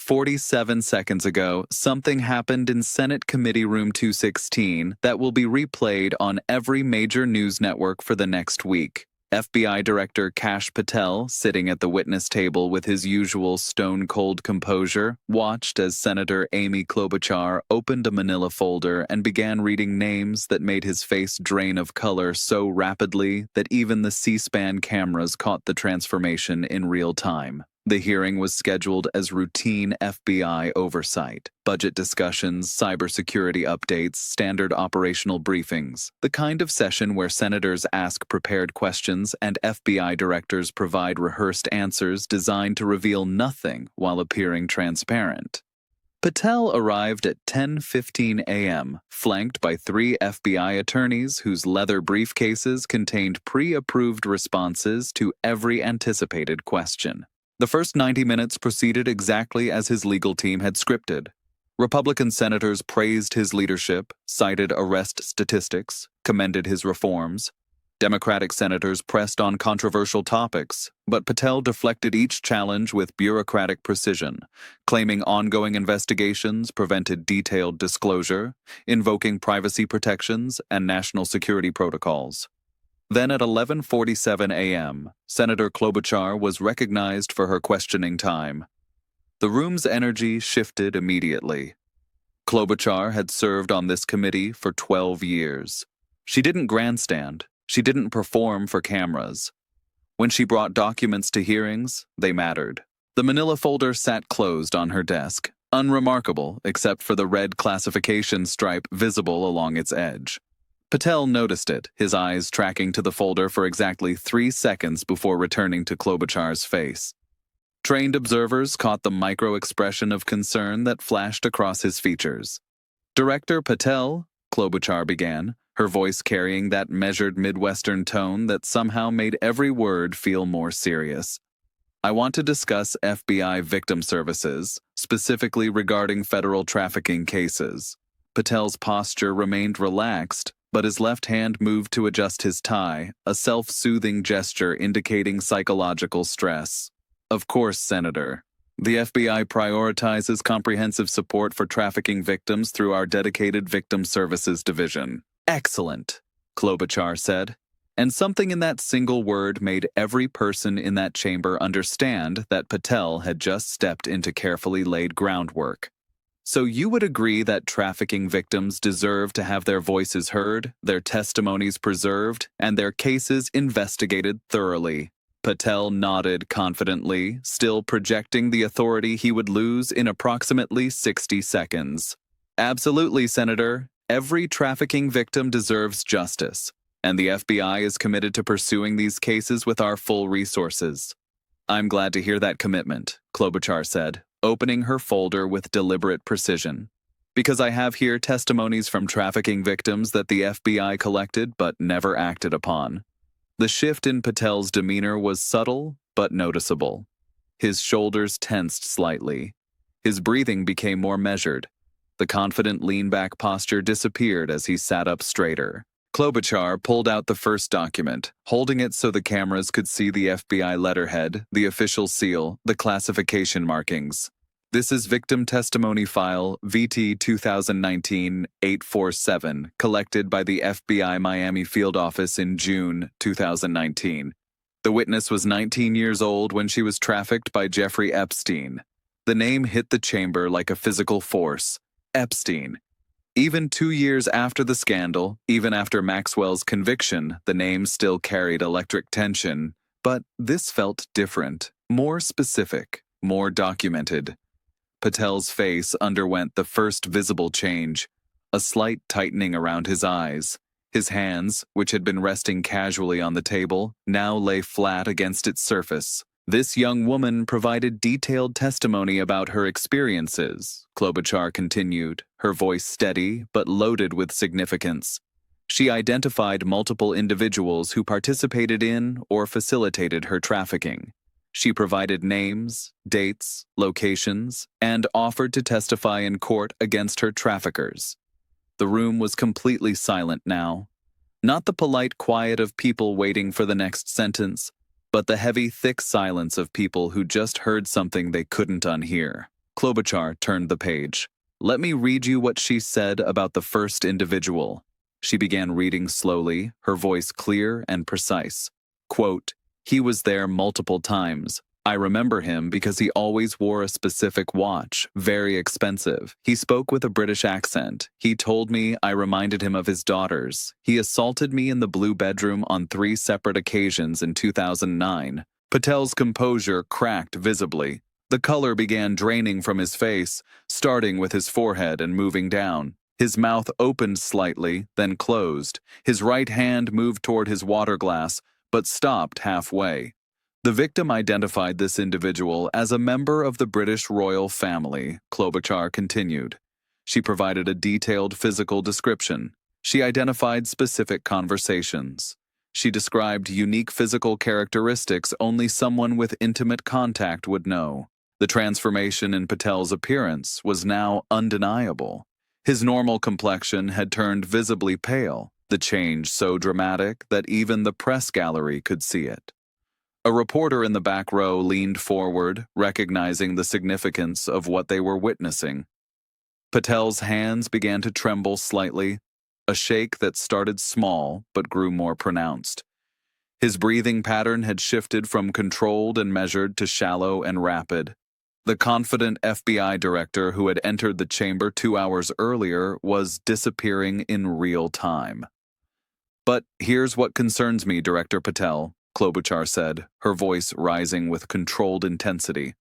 47 seconds ago, something happened in Senate Committee Room 216 that will be replayed on every major news network for the next week. FBI Director Kash Patel, sitting at the witness table with his usual stone-cold composure, watched as Senator Amy Klobuchar opened a manila folder and began reading names that made his face drain of color so rapidly that even the C-SPAN cameras caught the transformation in real time. The hearing was scheduled as routine FBI oversight, budget discussions, cybersecurity updates, standard operational briefings, the kind of session where senators ask prepared questions and FBI directors provide rehearsed answers designed to reveal nothing while appearing transparent. Patel arrived at 10:15 a.m., flanked by 3 FBI attorneys whose leather briefcases contained pre-approved responses to every anticipated question. The first 90 minutes proceeded exactly as his legal team had scripted. Republican senators praised his leadership, cited arrest statistics, commended his reforms. Democratic senators pressed on controversial topics, but Patel deflected each challenge with bureaucratic precision, claiming ongoing investigations prevented detailed disclosure, invoking privacy protections and national security protocols. Then at 11:47 a.m., Senator Klobuchar was recognized for her questioning time. The room's energy shifted immediately. Klobuchar had served on this committee for 12 years. She didn't grandstand. She didn't perform for cameras. When she brought documents to hearings, they mattered. The manila folder sat closed on her desk, unremarkable except for the red classification stripe visible along its edge. Patel noticed it, his eyes tracking to the folder for exactly 3 seconds before returning to Klobuchar's face. Trained observers caught the micro-expression of concern that flashed across his features. "Director Patel," Klobuchar began, her voice carrying that measured Midwestern tone that somehow made every word feel more serious. "I want to discuss FBI victim services, specifically regarding federal trafficking cases." Patel's posture remained relaxed, but his left hand moved to adjust his tie, a self-soothing gesture indicating psychological stress. "Of course, Senator. The FBI prioritizes comprehensive support for trafficking victims through our dedicated Victim Services Division." "Excellent," Klobuchar said. And something in that single word made every person in that chamber understand that Patel had just stepped into carefully laid groundwork. "So you would agree that trafficking victims deserve to have their voices heard, their testimonies preserved, and their cases investigated thoroughly?" Patel nodded confidently, still projecting the authority he would lose in approximately 60 seconds. "Absolutely, Senator. Every trafficking victim deserves justice, and the FBI is committed to pursuing these cases with our full resources." "I'm glad to hear that commitment," Klobuchar said, opening her folder with deliberate precision. "Because I have here testimonies from trafficking victims that the FBI collected but never acted upon." The shift in Patel's demeanor was subtle but noticeable. His shoulders tensed slightly. His breathing became more measured. The confident lean-back posture disappeared as he sat up straighter. Klobuchar pulled out the first document, holding it so the cameras could see the FBI letterhead, the official seal, the classification markings. "This is Victim Testimony File VT 2019-847, collected by the FBI Miami Field Office in June 2019. The witness was 19 years old when she was trafficked by Jeffrey Epstein." The name hit the chamber like a physical force. Epstein. Even 2 years after the scandal, even after Maxwell's conviction, the name still carried electric tension. But this felt different, more specific, more documented. Patel's face underwent the first visible change, a slight tightening around his eyes. His hands, which had been resting casually on the table, now lay flat against its surface. "This young woman provided detailed testimony about her experiences," Klobuchar continued, her voice steady but loaded with significance. "She identified multiple individuals who participated in or facilitated her trafficking. She provided names, dates, locations, and offered to testify in court against her traffickers." The room was completely silent now. Not the polite quiet of people waiting for the next sentence, but the heavy, thick silence of people who just heard something they couldn't unhear. Klobuchar turned the page. Let me read you what she said about the first individual. She began reading slowly, her voice clear and precise. Quote, he was there multiple times. I remember him because he always wore a specific watch, very expensive. He spoke with a British accent. He told me I reminded him of his daughters. He assaulted me in the blue bedroom on 3 separate occasions in 2009. Patel's composure cracked visibly. The color began draining from his face, starting with his forehead and moving down. His mouth opened slightly, then closed. His right hand moved toward his water glass, but stopped halfway. The victim identified this individual as a member of the British royal family, Klobuchar continued. She provided a detailed physical description. She identified specific conversations. She described unique physical characteristics only someone with intimate contact would know. The transformation in Patel's appearance was now undeniable. His normal complexion had turned visibly pale, the change so dramatic that even the press gallery could see it. A reporter in the back row leaned forward, recognizing the significance of what they were witnessing. Patel's hands began to tremble slightly, a shake that started small but grew more pronounced. His breathing pattern had shifted from controlled and measured to shallow and rapid. The confident FBI director who had entered the chamber 2 hours earlier was disappearing in real time. But here's what concerns me, Director Patel, Klobuchar said, her voice rising with controlled intensity.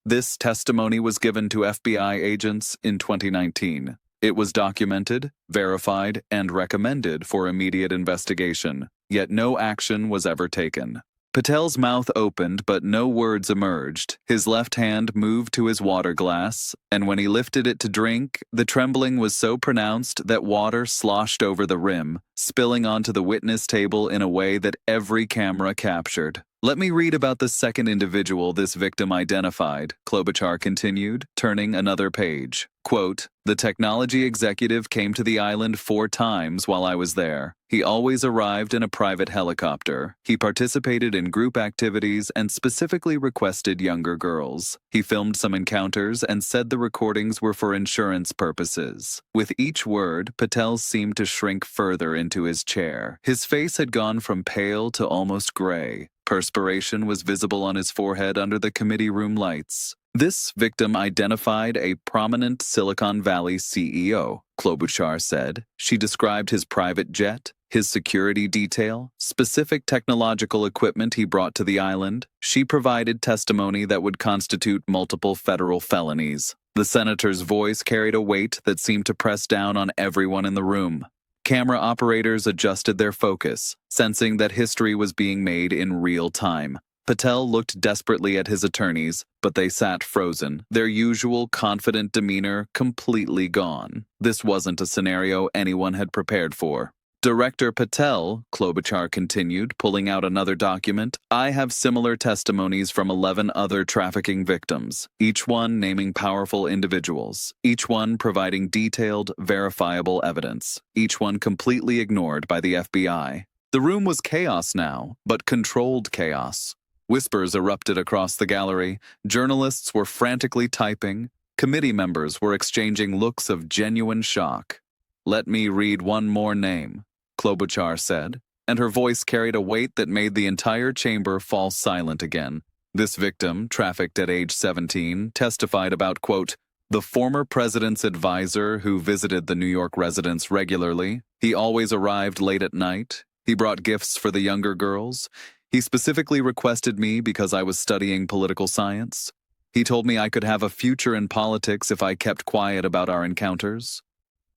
This testimony was given to FBI agents in 2019. It was documented, verified, and recommended for immediate investigation, yet no action was ever taken. Patel's mouth opened, but no words emerged. His left hand moved to his water glass, and when he lifted it to drink, the trembling was so pronounced that water sloshed over the rim, spilling onto the witness table in a way that every camera captured. Let me read about the second individual this victim identified, Klobuchar continued, turning another page. Quote, the technology executive came to the island 4 times while I was there. He always arrived in a private helicopter. He participated in group activities and specifically requested younger girls. He filmed some encounters and said the recordings were for insurance purposes. With each word, Patel seemed to shrink further into his chair. His face had gone from pale to almost gray. Perspiration was visible on his forehead under the committee room lights. This victim identified a prominent Silicon Valley CEO, Klobuchar said. She described his private jet, his security detail, specific technological equipment he brought to the island. She provided testimony that would constitute multiple federal felonies. The senator's voice carried a weight that seemed to press down on everyone in the room. Camera operators adjusted their focus, sensing that history was being made in real time. Patel looked desperately at his attorneys, but they sat frozen, their usual confident demeanor completely gone. This wasn't a scenario anyone had prepared for. Director Patel, Klobuchar continued, pulling out another document, I have similar testimonies from 11 other trafficking victims, each one naming powerful individuals, each one providing detailed, verifiable evidence, each one completely ignored by the FBI. The room was chaos now, but controlled chaos. Whispers erupted across the gallery, journalists were frantically typing, committee members were exchanging looks of genuine shock. Let me read one more name, Klobuchar said, and her voice carried a weight that made the entire chamber fall silent again. This victim, trafficked at age 17, testified about, quote, the former president's advisor who visited the New York residence regularly. He always arrived late at night. He brought gifts for the younger girls. He specifically requested me because I was studying political science. He told me I could have a future in politics if I kept quiet about our encounters.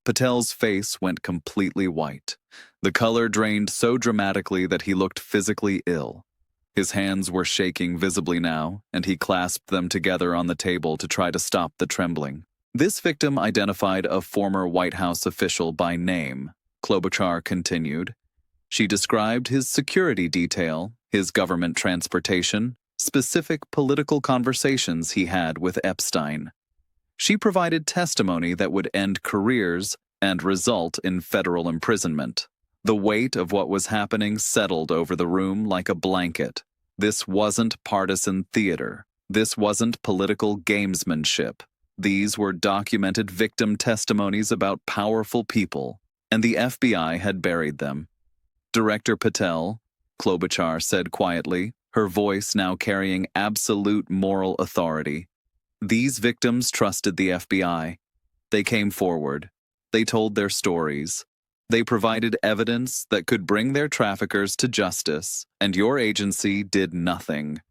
Patel's face went completely white. The color drained so dramatically that he looked physically ill. His hands were shaking visibly now, and he clasped them together on the table to try to stop the trembling. This victim identified a former White House official by name, Klobuchar continued. She described his security detail, his government transportation, specific political conversations he had with Epstein. She provided testimony that would end careers and result in federal imprisonment. The weight of what was happening settled over the room like a blanket. This wasn't partisan theater. This wasn't political gamesmanship. These were documented victim testimonies about powerful people, and the FBI had buried them. Director Patel, Klobuchar said quietly, her voice now carrying absolute moral authority. These victims trusted the FBI. They came forward. They told their stories. They provided evidence that could bring their traffickers to justice, and your agency did nothing.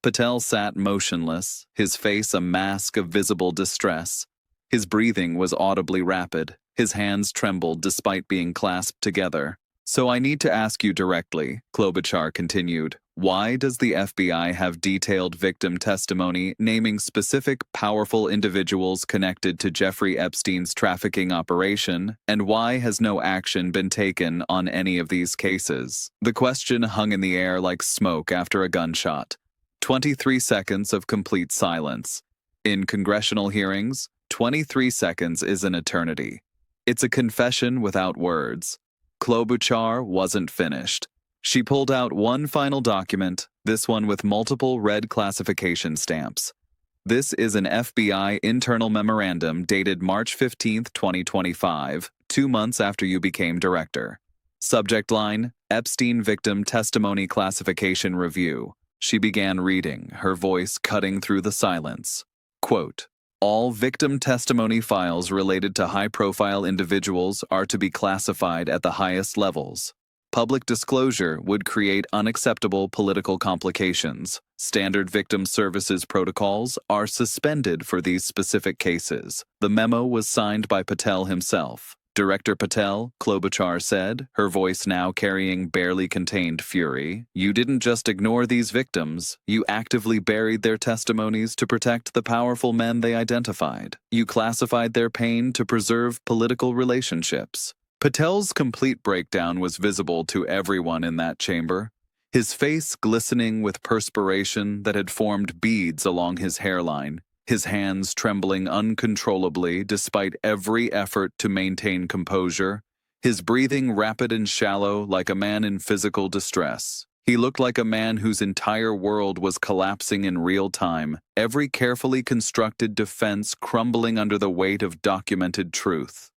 Patel sat motionless, his face a mask of visible distress. His breathing was audibly rapid. His hands trembled despite being clasped together. "So I need to ask you directly," Klobuchar continued, "why does the FBI have detailed victim testimony naming specific powerful individuals connected to Jeffrey Epstein's trafficking operation, and why has no action been taken on any of these cases?" The question hung in the air like smoke after a gunshot. 23 seconds of complete silence. In congressional hearings, 23 seconds is an eternity. It's a confession without words. Klobuchar wasn't finished. She pulled out one final document, this one with multiple red classification stamps. This is an FBI internal memorandum dated March 15, 2025, 2 months after you became director. Subject line, Epstein Victim Testimony Classification Review. She began reading, her voice cutting through the silence. Quote, "All victim testimony files related to high-profile individuals are to be classified at the highest levels. Public disclosure would create unacceptable political complications. Standard victim services protocols are suspended for these specific cases." The memo was signed by Patel himself. Director Patel, Klobuchar said, her voice now carrying barely contained fury, "You didn't just ignore these victims, you actively buried their testimonies to protect the powerful men they identified. You classified their pain to preserve political relationships." Patel's complete breakdown was visible to everyone in that chamber, his face glistening with perspiration that had formed beads along his hairline. His hands trembling uncontrollably despite every effort to maintain composure, his breathing rapid and shallow like a man in physical distress. He looked like a man whose entire world was collapsing in real time, every carefully constructed defense crumbling under the weight of documented truth.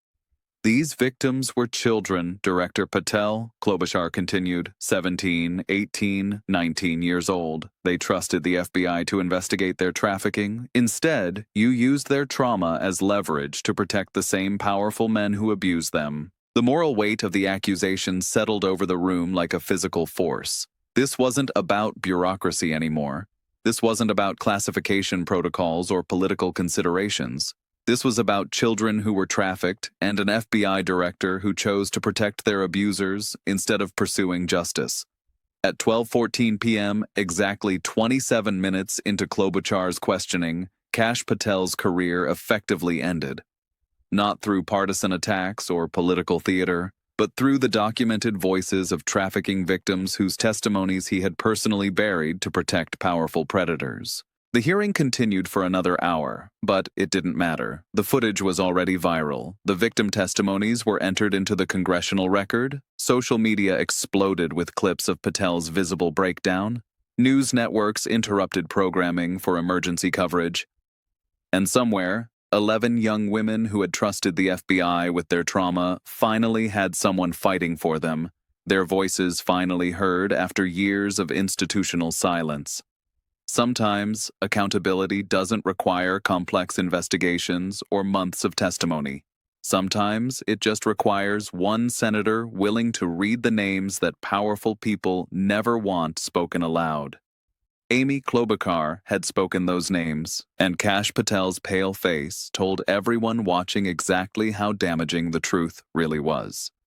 "These victims were children, Director Patel," Klobuchar continued, 17, 18, 19 years old. They trusted the FBI to investigate their trafficking. Instead, you used their trauma as leverage to protect the same powerful men who abused them. The moral weight of the accusation settled over the room like a physical force. This wasn't about bureaucracy anymore. This wasn't about classification protocols or political considerations. This was about children who were trafficked and an FBI director who chose to protect their abusers instead of pursuing justice. At 12:14 p.m., exactly 27 minutes into Klobuchar's questioning, Kash Patel's career effectively ended. Not through partisan attacks or political theater, but through the documented voices of trafficking victims whose testimonies he had personally buried to protect powerful predators. The hearing continued for another hour, but it didn't matter. The footage was already viral. The victim testimonies were entered into the congressional record. Social media exploded with clips of Patel's visible breakdown. News networks interrupted programming for emergency coverage. And somewhere, 11 young women who had trusted the FBI with their trauma finally had someone fighting for them. Their voices finally heard after years of institutional silence. Sometimes, accountability doesn't require complex investigations or months of testimony. Sometimes, it just requires one senator willing to read the names that powerful people never want spoken aloud. Amy Klobuchar had spoken those names, and Kash Patel's pale face told everyone watching exactly how damaging the truth really was.